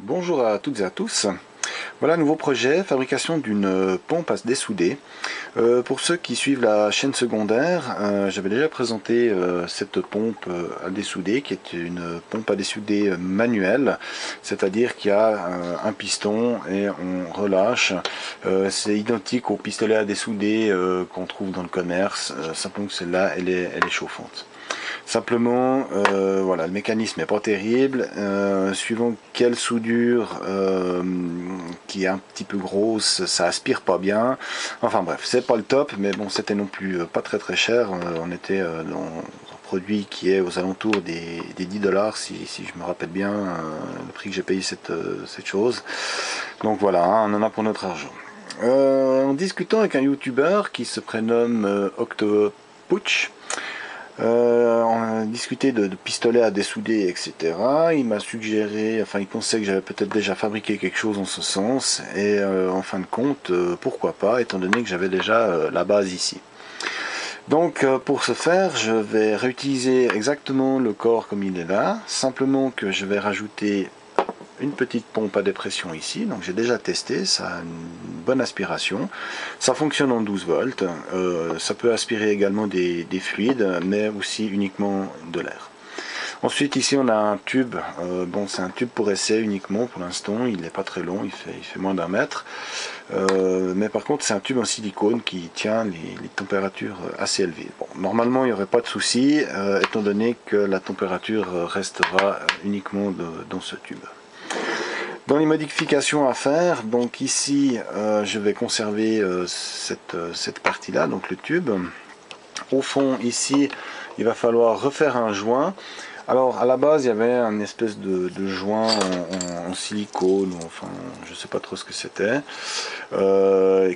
Bonjour à toutes et à tous. Voilà, nouveau projet, fabrication d'une pompe à se dessouder. Pour ceux qui suivent la chaîne secondaire, j'avais déjà présenté cette pompe à dessouder, qui est une pompe à dessouder manuelle, c'est-à-dire qu'il y a un piston et on relâche. C'est identique au pistolet à dessouder qu'on trouve dans le commerce, simplement que celle-là, elle est chauffante. Simplement, voilà, le mécanisme n'est pas terrible. Suivant quelle soudure qui est un petit peu grosse, ça aspire pas bien. Enfin bref, c'est pas le top, mais bon, c'était non plus pas très très cher. On était dans un produit qui est aux alentours des 10 $, si je me rappelle bien le prix que j'ai payé cette chose. Donc voilà, hein, on en a pour notre argent. En discutant avec un YouTuber qui se prénomme Octoputch, on a discuté de pistolets à dessouder, etc. Il m'a suggéré, enfin il pensait que j'avais peut-être déjà fabriqué quelque chose en ce sens, et en fin de compte, pourquoi pas, étant donné que j'avais déjà la base ici. Donc pour ce faire, je vais réutiliser exactement le corps comme il est là, simplement que je vais rajouter une petite pompe à dépression ici, donc j'ai déjà testé, ça a une bonne aspiration, ça fonctionne en 12 volts, ça peut aspirer également des fluides, mais aussi uniquement de l'air. Ensuite ici on a un tube, bon c'est un tube pour essai uniquement pour l'instant, il n'est pas très long, il fait moins d'1 mètre, mais par contre c'est un tube en silicone qui tient les températures assez élevées. Bon, normalement il n'y aurait pas de souci, étant donné que la température restera uniquement dans ce tube. Dans les modifications à faire, donc ici je vais conserver cette partie là, donc le tube. Au fond ici il va falloir refaire un joint. Alors à la base il y avait un espèce de joint en silicone, enfin je sais pas trop ce que c'était,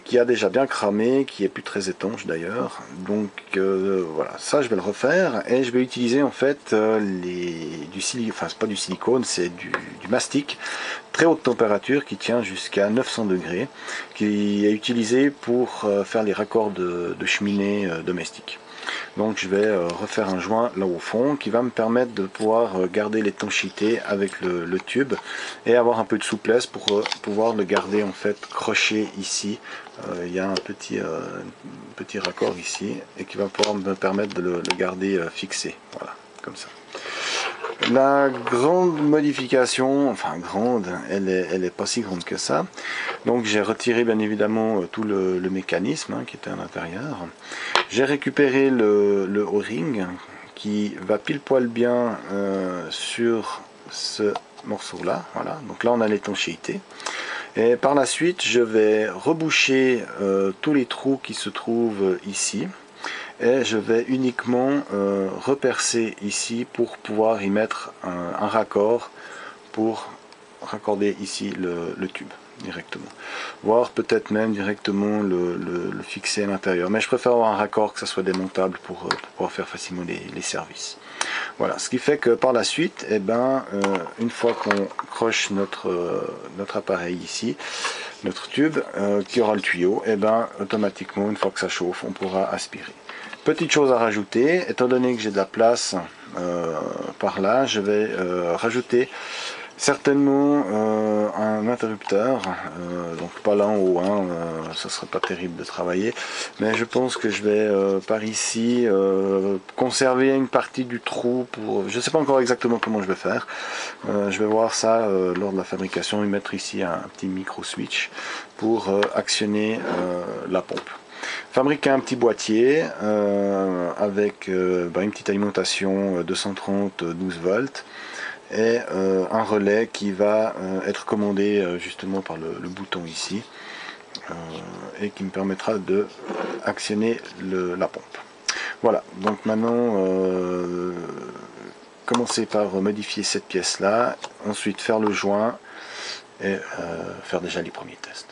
qui a déjà bien cramé, qui est plus très étanche d'ailleurs. Donc voilà, ça je vais le refaire et je vais utiliser en fait du silicone, enfin c'est pas du silicone, c'est du mastic très haute température qui tient jusqu'à 900 degrés, qui est utilisé pour faire les raccords de cheminée domestique. Donc je vais refaire un joint là au fond qui va me permettre de pouvoir garder l'étanchéité avec le tube et avoir un peu de souplesse pour pouvoir le garder en fait croché ici. Il y a un petit raccord ici et qui va pouvoir me permettre de le garder fixé, voilà, comme ça. La grande modification, enfin grande, elle est pas si grande que ça. Donc j'ai retiré bien évidemment tout le mécanisme qui était à l'intérieur. J'ai récupéré le O-ring qui va pile poil bien sur ce morceau là. Voilà. Donc là on a l'étanchéité. Et par la suite je vais reboucher tous les trous qui se trouvent ici. Et je vais uniquement repercer ici pour pouvoir y mettre un raccord pour raccorder ici le tube directement, voire peut-être même directement le fixer à l'intérieur, mais je préfère avoir un raccord que ça soit démontable pour pouvoir faire facilement les services. Voilà, ce qui fait que par la suite, eh ben, une fois qu'on croche notre appareil ici, notre tube qui aura le tuyau, et ben automatiquement une fois que ça chauffe on pourra aspirer. Petite chose à rajouter, étant donné que j'ai de la place par là, je vais rajouter certainement un interrupteur, donc pas là en haut, hein, ça serait pas terrible de travailler, mais je pense que je vais par ici conserver une partie du trou pour, je sais pas encore exactement comment je vais faire, je vais voir ça lors de la fabrication et mettre ici un petit micro switch pour actionner la pompe. Fabriquer un petit boîtier avec une petite alimentation 230 12 volts et un relais qui va être commandé justement par le bouton ici et qui me permettra de actionner la pompe. Voilà, donc maintenant commencer par modifier cette pièce là, ensuite faire le joint et faire déjà les premiers tests.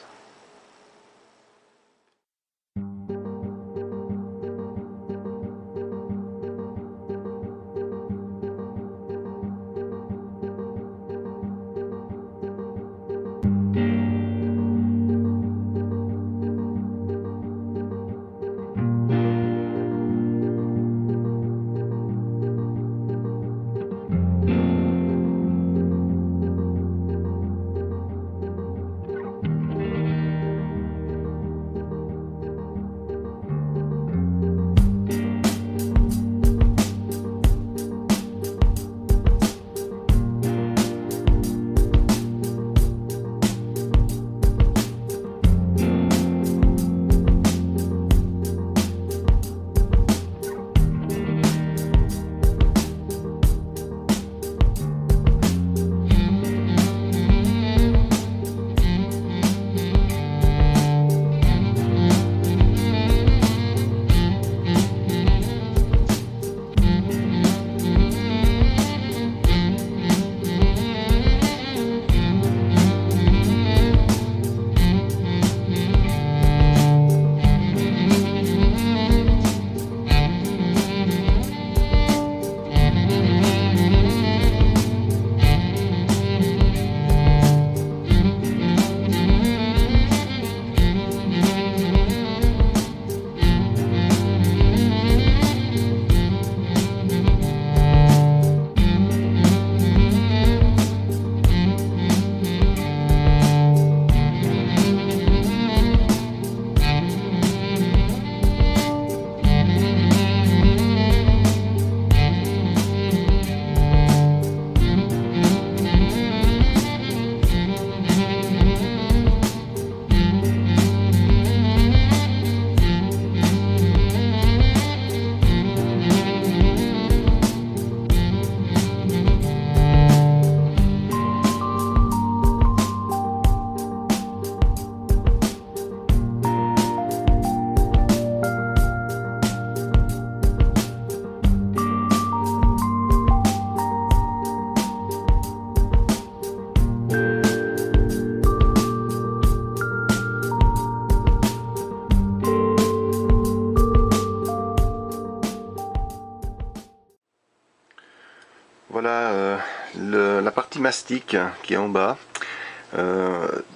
petit mastic qui est en bas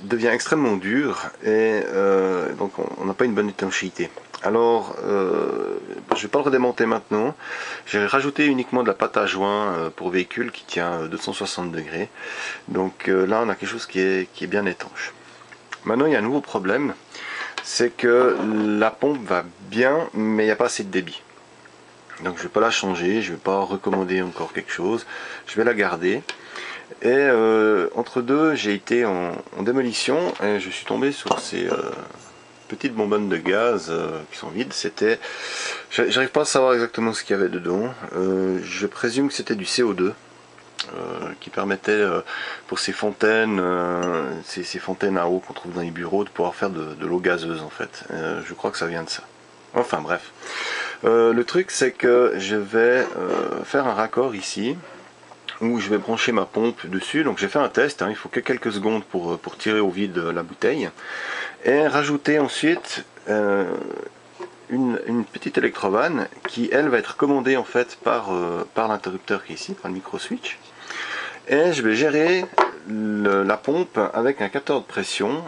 devient extrêmement dur et donc on n'a pas une bonne étanchéité. Alors je ne vais pas le redémonter maintenant, j'ai rajouté uniquement de la pâte à joint pour véhicule qui tient 260 degrés, donc là on a quelque chose qui est bien étanche. Maintenant il y a un nouveau problème, c'est que la pompe va bien mais il n'y a pas assez de débit. Donc je ne vais pas la changer, je ne vais pas recommander encore quelque chose, je vais la garder. Et entre deux, j'ai été en démolition et je suis tombé sur ces petites bonbonnes de gaz qui sont vides. J'arrive pas à savoir exactement ce qu'il y avait dedans. Je présume que c'était du CO2 qui permettait pour ces fontaines, ces fontaines à eau qu'on trouve dans les bureaux, de pouvoir faire de l'eau gazeuse en fait. Je crois que ça vient de ça. Enfin bref. Le truc c'est que je vais faire un raccord ici où je vais brancher ma pompe dessus. Donc j'ai fait un test, hein, il faut que quelques secondes pour tirer au vide la bouteille et rajouter ensuite une petite électrovanne qui elle va être commandée en fait par l'interrupteur qui est ici, par le micro switch, et je vais gérer la pompe avec un capteur de pression.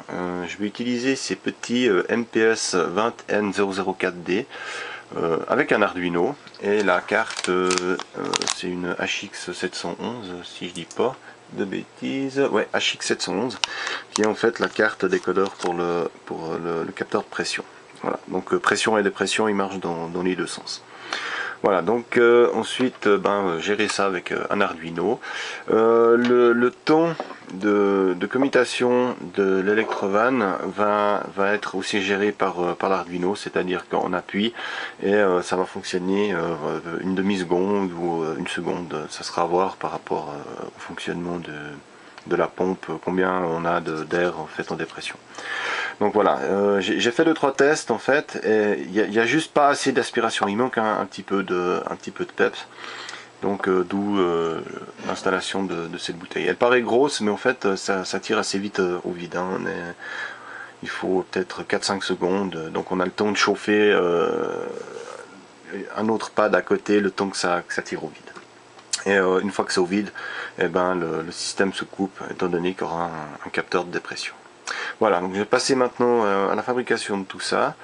Je vais utiliser ces petits MPS 20N004D avec un Arduino, et la carte c'est une HX711 si je dis pas de bêtises, ouais, HX711 qui est en fait la carte décodeur pour le capteur de pression. Voilà, donc pression et dépression il marche dans les deux sens. Voilà, donc ensuite gérer ça avec un Arduino. Le temps de commutation de l'électrovanne va être aussi géré par l'Arduino, c'est-à-dire qu'on appuie et ça va fonctionner une demi-seconde ou une seconde. Ça sera à voir par rapport au fonctionnement de la pompe, combien on a d'air en fait en dépression. Donc voilà, j'ai fait 2-3 tests en fait, et il n'y a juste pas assez d'aspiration, il manque un petit peu de peps, donc d'où l'installation de cette bouteille. Elle paraît grosse, mais en fait ça tire assez vite au vide, hein. Il faut peut-être 4-5 secondes, donc on a le temps de chauffer un autre pad à côté, le temps que ça tire au vide. Et une fois que c'est au vide, eh ben, le système se coupe, étant donné qu'il y aura un capteur de dépression. Voilà, donc je vais passer maintenant à la fabrication de tout ça,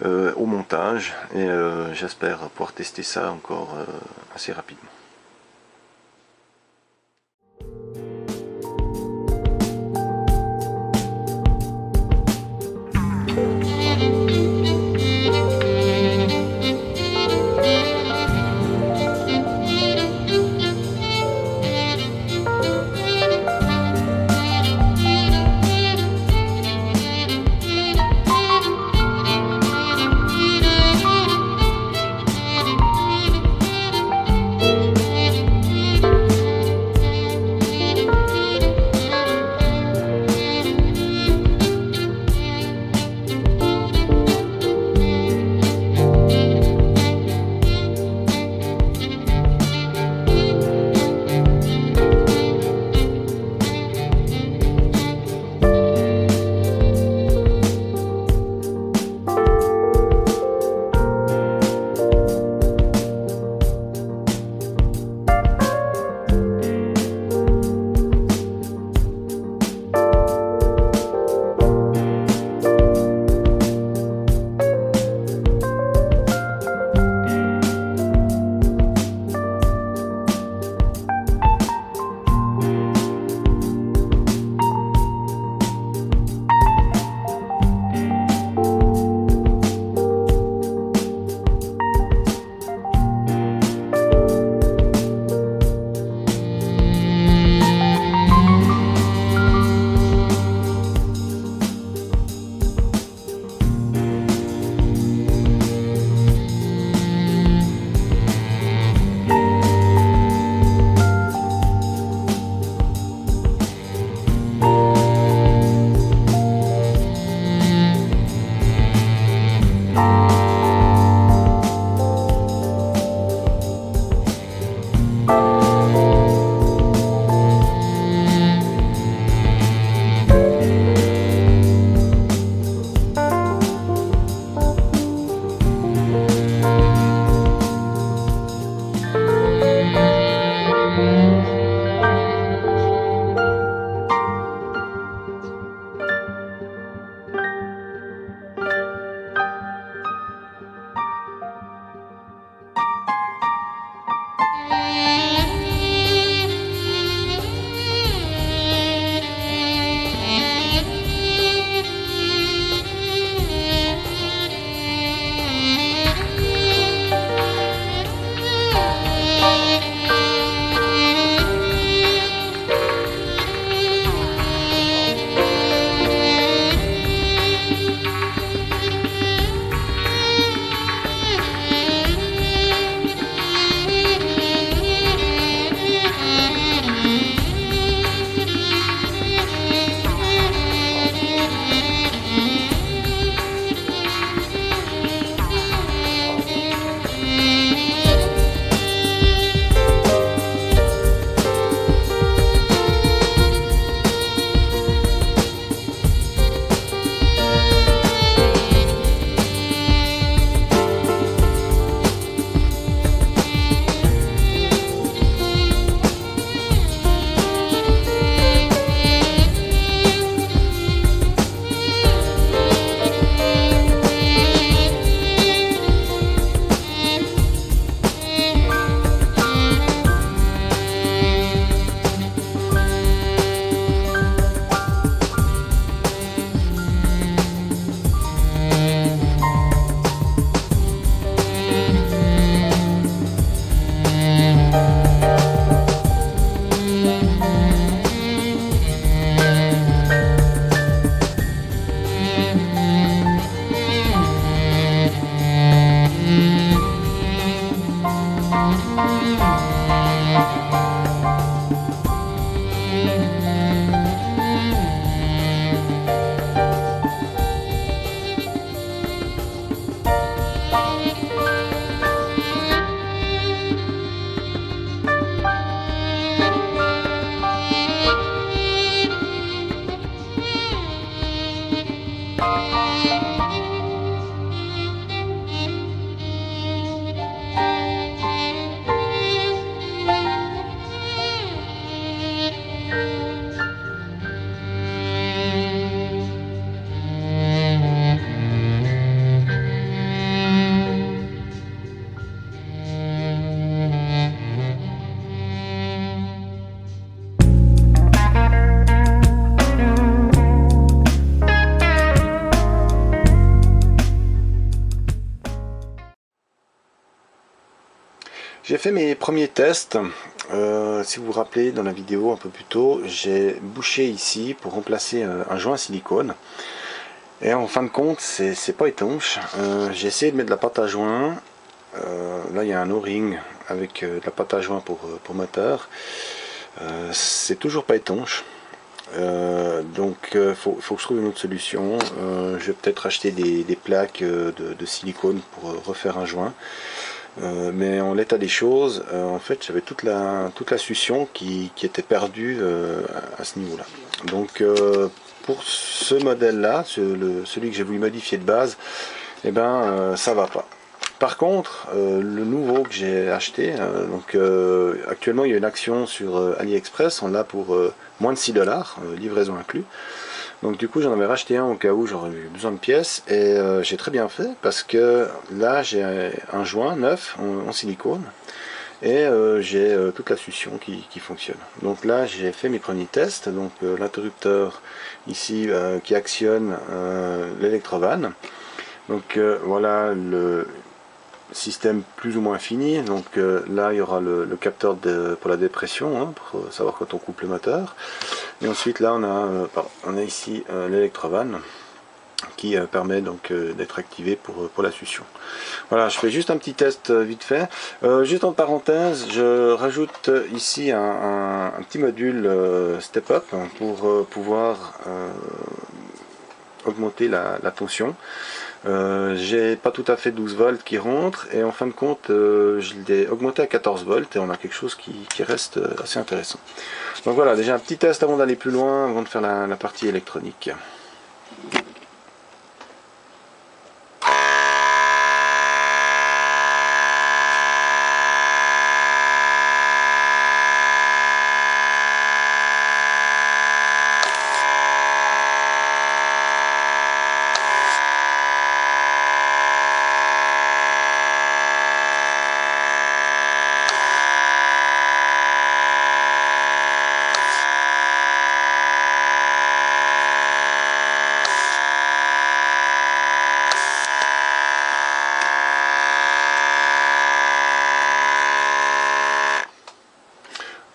au montage, et j'espère pouvoir tester ça encore assez rapidement. J'ai fait mes premiers tests. Si vous vous rappelez dans la vidéo un peu plus tôt, j'ai bouché ici pour remplacer un joint silicone. Et en fin de compte, c'est pas étanche. J'ai essayé de mettre de la pâte à joint. Là, il y a un O-ring avec de la pâte à joint pour moteur. C'est toujours pas étanche. Donc faut que je trouve une autre solution. Je vais peut-être acheter des plaques de silicone pour refaire un joint. Mais en l'état des choses, en fait j'avais toute la succion qui était perdue à ce niveau là. Donc pour ce modèle là, celui que j'ai voulu modifier de base, eh ben ça va pas. Par contre, le nouveau que j'ai acheté, actuellement il y a une action sur AliExpress, on l'a pour moins de 6 $, livraison inclus. Donc du coup j'en avais racheté un au cas où j'aurais eu besoin de pièces, et j'ai très bien fait parce que là j'ai un joint neuf en silicone et j'ai toute la succion qui fonctionne. Donc là j'ai fait mes premiers tests, donc l'interrupteur ici qui actionne l'électrovanne. Donc voilà le système plus ou moins fini. Donc là il y aura le capteur pour la dépression, hein, pour savoir quand on coupe le moteur. Et ensuite là on a ici l'électrovanne qui permet donc d'être activé pour la succion. Voilà, je fais juste un petit test vite fait. Juste en parenthèse, je rajoute ici un petit module step up pour pouvoir augmenter la tension. J'ai pas tout à fait 12 volts qui rentre, et en fin de compte je l'ai augmenté à 14 volts et on a quelque chose qui reste assez intéressant. Donc voilà, déjà un petit test avant d'aller plus loin, avant de faire la partie électronique.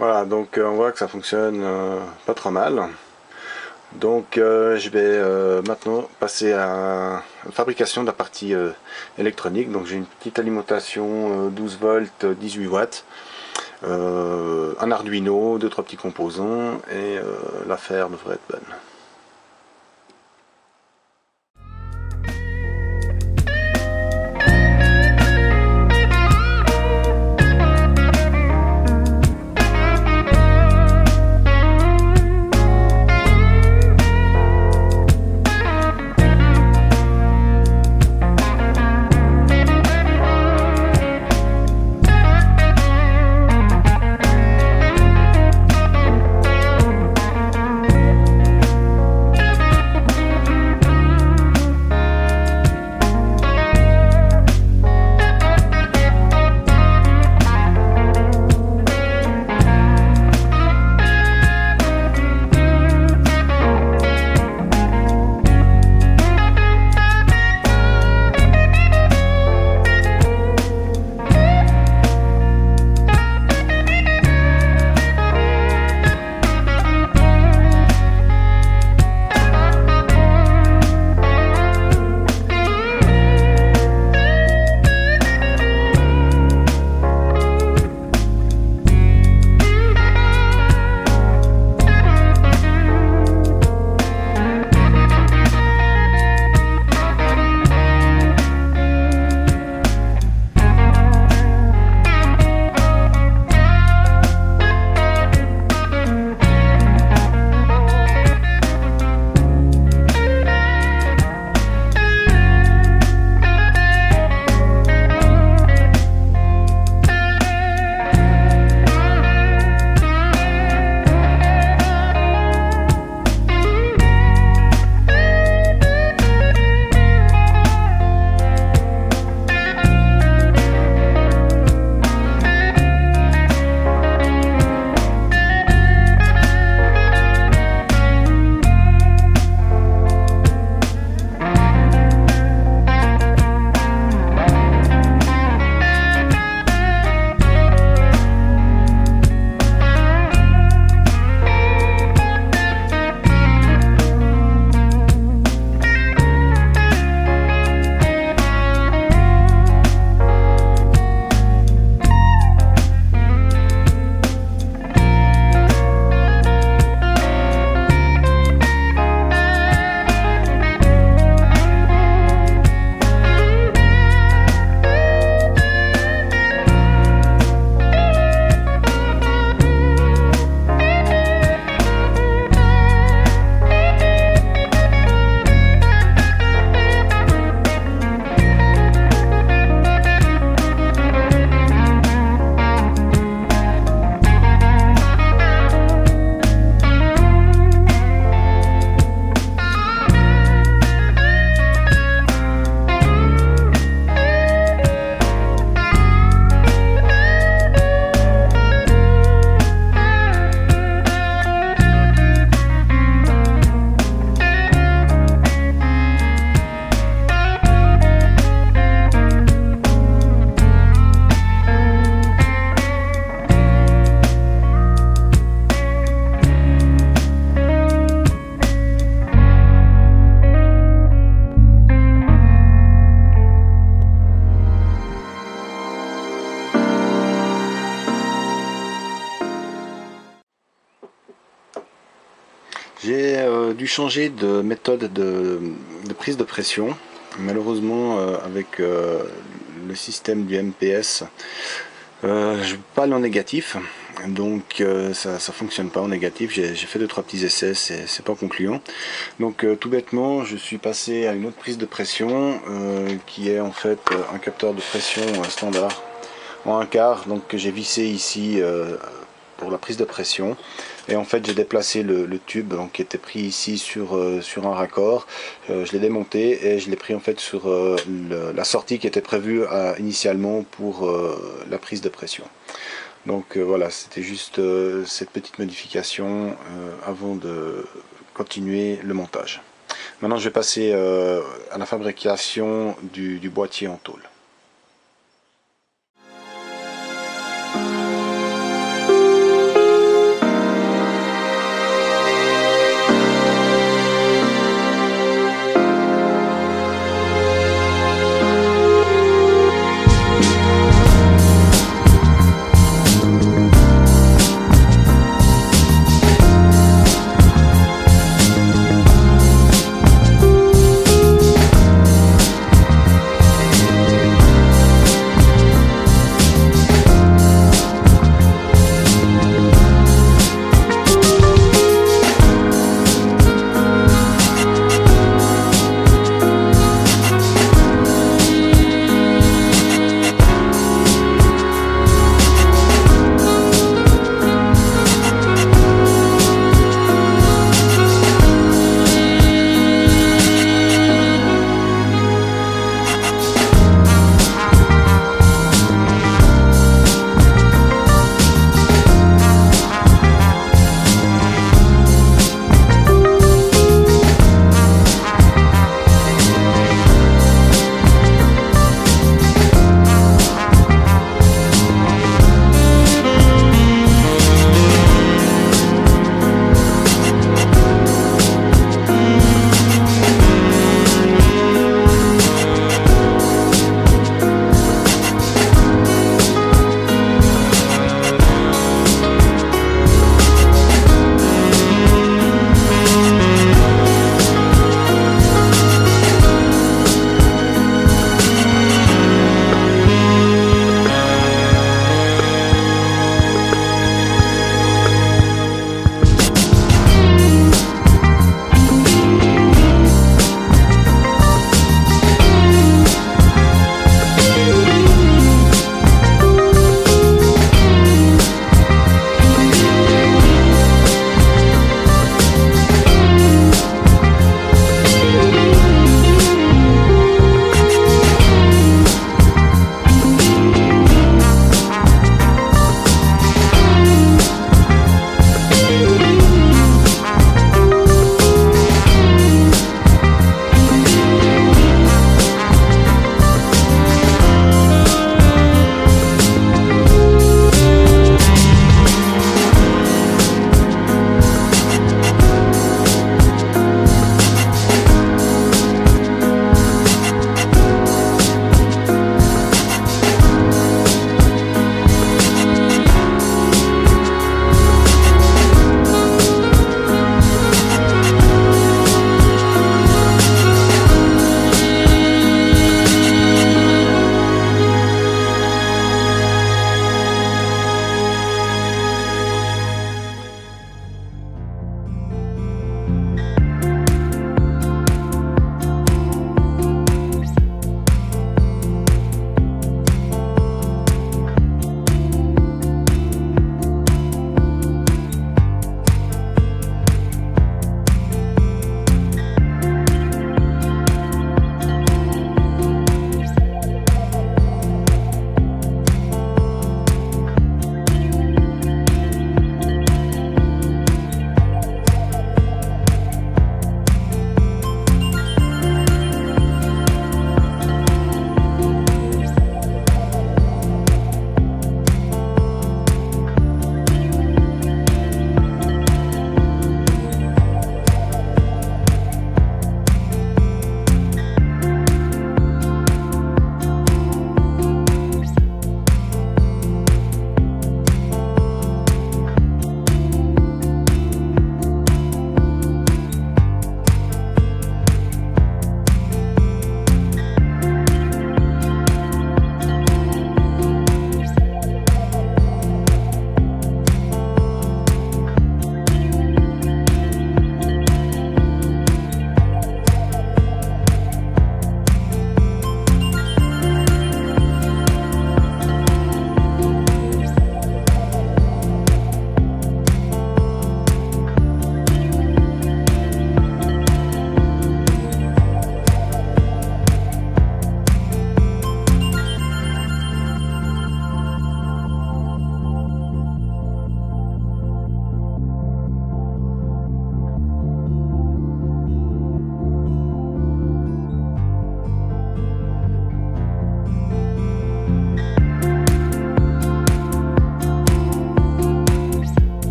Voilà, donc on voit que ça fonctionne pas trop mal. Donc je vais maintenant passer à la fabrication de la partie électronique. Donc j'ai une petite alimentation 12 volts, 18 watts, un Arduino, 2-3 petits composants, et l'affaire devrait être bonne. changer de méthode de prise de pression. Malheureusement, avec le système du MPS, je ne peux pas aller en négatif, donc ça fonctionne pas en négatif. J'ai fait 2-3 petits essais, c'est pas concluant. Donc tout bêtement, je suis passé à une autre prise de pression qui est en fait un capteur de pression standard en 1/4, donc que j'ai vissé ici pour la prise de pression. Et en fait j'ai déplacé le tube donc, qui était pris ici sur un raccord. Je l'ai démonté et je l'ai pris en fait sur la sortie qui était prévue initialement pour la prise de pression. Donc voilà, c'était juste cette petite modification avant de continuer le montage. Maintenant je vais passer à la fabrication du boîtier en tôle.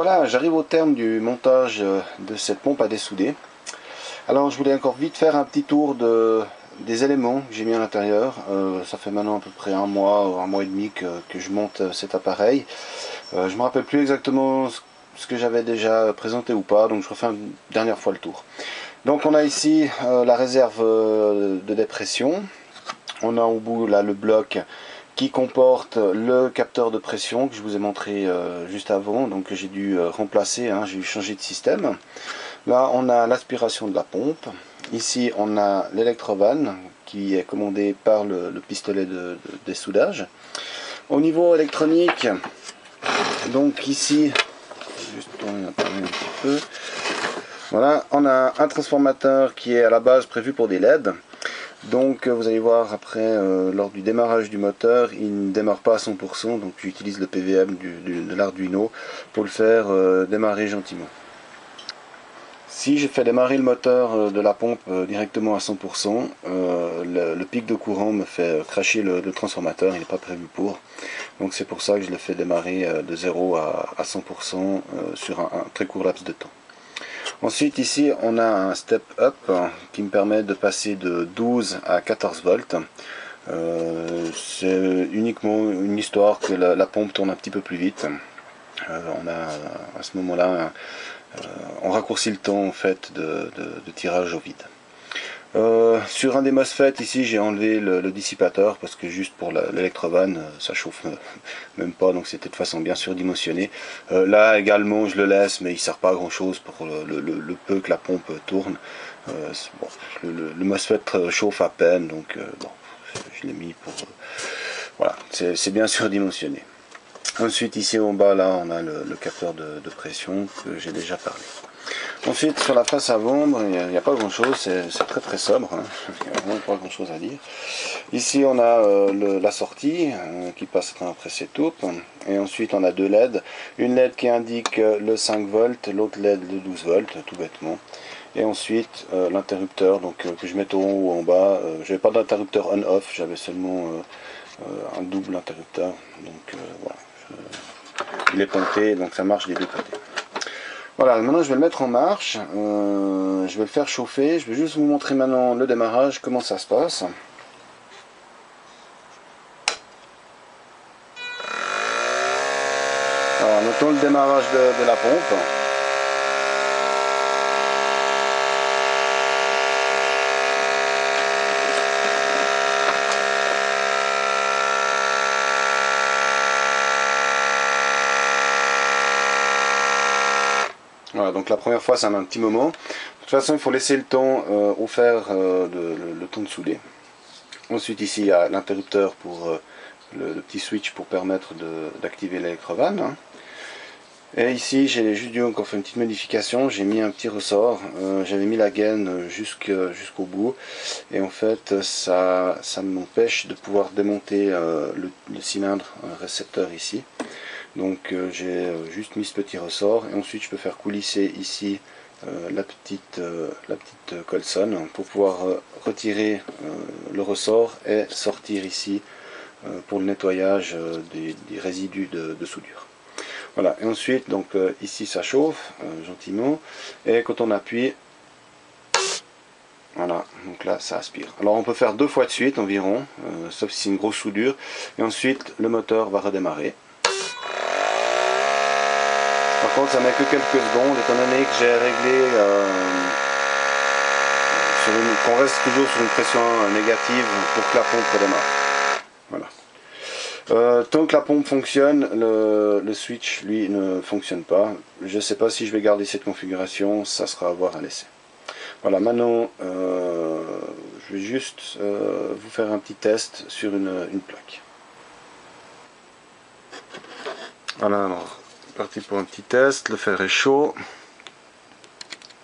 Voilà, j'arrive au terme du montage de cette pompe à dessouder. Alors je voulais encore vite faire un petit tour des éléments que j'ai mis à l'intérieur. Ça fait maintenant à peu près un mois et demi que je monte cet appareil. Je ne me rappelle plus exactement ce que j'avais déjà présenté ou pas, donc je refais une dernière fois le tour. Donc on a ici la réserve de dépression. On a au bout là le bloc qui comporte le capteur de pression que je vous ai montré juste avant, donc que j'ai dû remplacer, hein, j'ai dû changer de système. Là on a l'aspiration de la pompe. Ici on a l'électrovanne qui est commandé par le pistolet de dessoudage. Au niveau électronique, donc ici, juste tourner un petit peu, voilà, on a un transformateur qui est à la base prévu pour des LED. Donc vous allez voir après, lors du démarrage du moteur, il ne démarre pas à 100%, donc j'utilise le PVM de l'Arduino pour le faire démarrer gentiment. Si je fais démarrer le moteur de la pompe directement à 100%, le pic de courant me fait cracher le transformateur, il n'est pas prévu pour. Donc c'est pour ça que je le fais démarrer de 0 à 100% sur un très court laps de temps. Ensuite ici on a un step up qui me permet de passer de 12 à 14 volts. C'est uniquement une histoire que la pompe tourne un petit peu plus vite. On a à ce moment-là, on raccourcit le temps en fait de tirage au vide. Sur un des MOSFET ici j'ai enlevé le dissipateur parce que juste pour l'électrovanne ça chauffe même pas, donc c'était de façon bien surdimensionnée. Là également je le laisse, mais il sert pas à grand chose pour le peu que la pompe tourne. Bon, le MOSFET chauffe à peine, donc bon, je l'ai mis pour voilà, c'est bien surdimensionné. Ensuite ici en bas là on a le capteur de pression que j'ai déjà parlé. Ensuite sur la face avant, il n'y a pas grand chose, c'est très sobre, hein. Il n'y a vraiment pas grand chose à dire. Ici on a la sortie qui passera après ces taupes, et ensuite on a deux LED, une LED qui indique le 5 volts, l'autre LED le 12 volts tout bêtement, et ensuite l'interrupteur donc que je mette au haut ou en bas. Je n'avais pas d'interrupteur on-off, j'avais seulement un double interrupteur, donc voilà, il est pointé donc ça marche des deux côtés. Voilà, maintenant je vais le mettre en marche, je vais le faire chauffer, je vais juste vous montrer maintenant le démarrage, comment ça se passe. Alors notons le démarrage de la pompe. Voilà, donc la première fois ça met un petit moment. De toute façon il faut laisser le temps au fer, le temps de souder. Ensuite ici il y a l'interrupteur pour le petit switch pour permettre d'activer l'électrovanne, hein. Et ici j'ai juste dû encore faire une petite modification, j'ai mis un petit ressort, j'avais mis la gaine jusqu'au bout, et en fait ça m'empêche de pouvoir démonter le cylindre récepteur ici. Donc j'ai juste mis ce petit ressort, et ensuite je peux faire coulisser ici la petite colsonne pour pouvoir retirer le ressort et sortir ici pour le nettoyage des résidus de soudure. Voilà, et ensuite donc ici ça chauffe gentiment, et quand on appuie, voilà, donc là ça aspire. Alors on peut faire 2 fois de suite environ, sauf si c'est une grosse soudure, et ensuite le moteur va redémarrer. Par contre ça met que quelques secondes, étant donné que j'ai réglé qu'on reste toujours sur une pression négative pour que la pompe redémarre. Voilà. Tant que la pompe fonctionne, le switch lui ne fonctionne pas. Je ne sais pas si je vais garder cette configuration, ça sera à voir à l'essai. Voilà, maintenant je vais juste vous faire un petit test sur une plaque. Voilà, alors parti pour un petit test, le fer est chaud.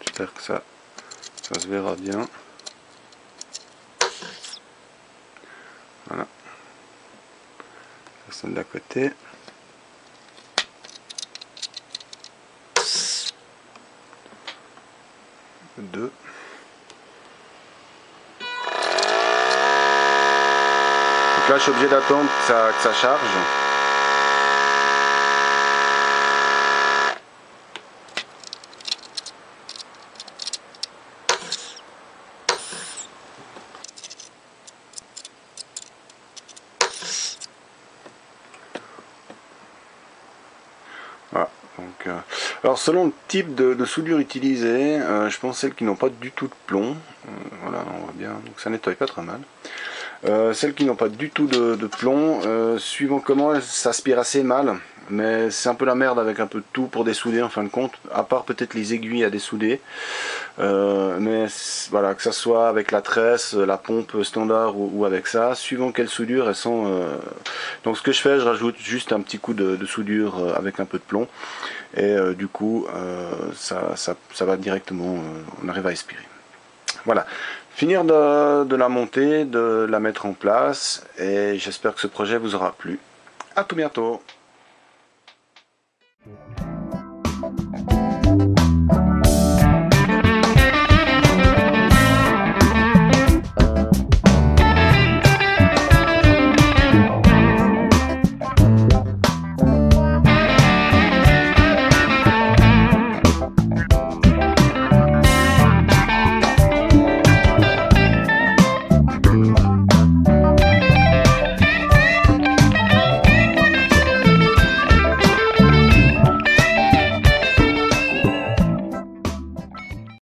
J'espère que ça se verra bien. Voilà. Ça de la côté. Deux. Donc là je suis obligé d'attendre que ça charge. Alors selon le type de soudure utilisée, je pense celles qui n'ont pas du tout de plomb, voilà on voit bien, donc ça nettoie pas très mal. Celles qui n'ont pas du tout de plomb, suivant comment elles s'aspirent assez mal, mais c'est un peu la merde avec un peu de tout pour dessouder en fin de compte, à part peut-être les aiguilles à dessouder. Mais voilà, que ça soit avec la tresse, la pompe standard ou avec ça, suivant quelle soudure elles sont. Donc ce que je fais, je rajoute juste un petit coup de soudure avec un peu de plomb, et du coup ça va directement, on arrive à aspirer. Voilà, finir de la monter, de la mettre en place, et j'espère que ce projet vous aura plu. À tout bientôt.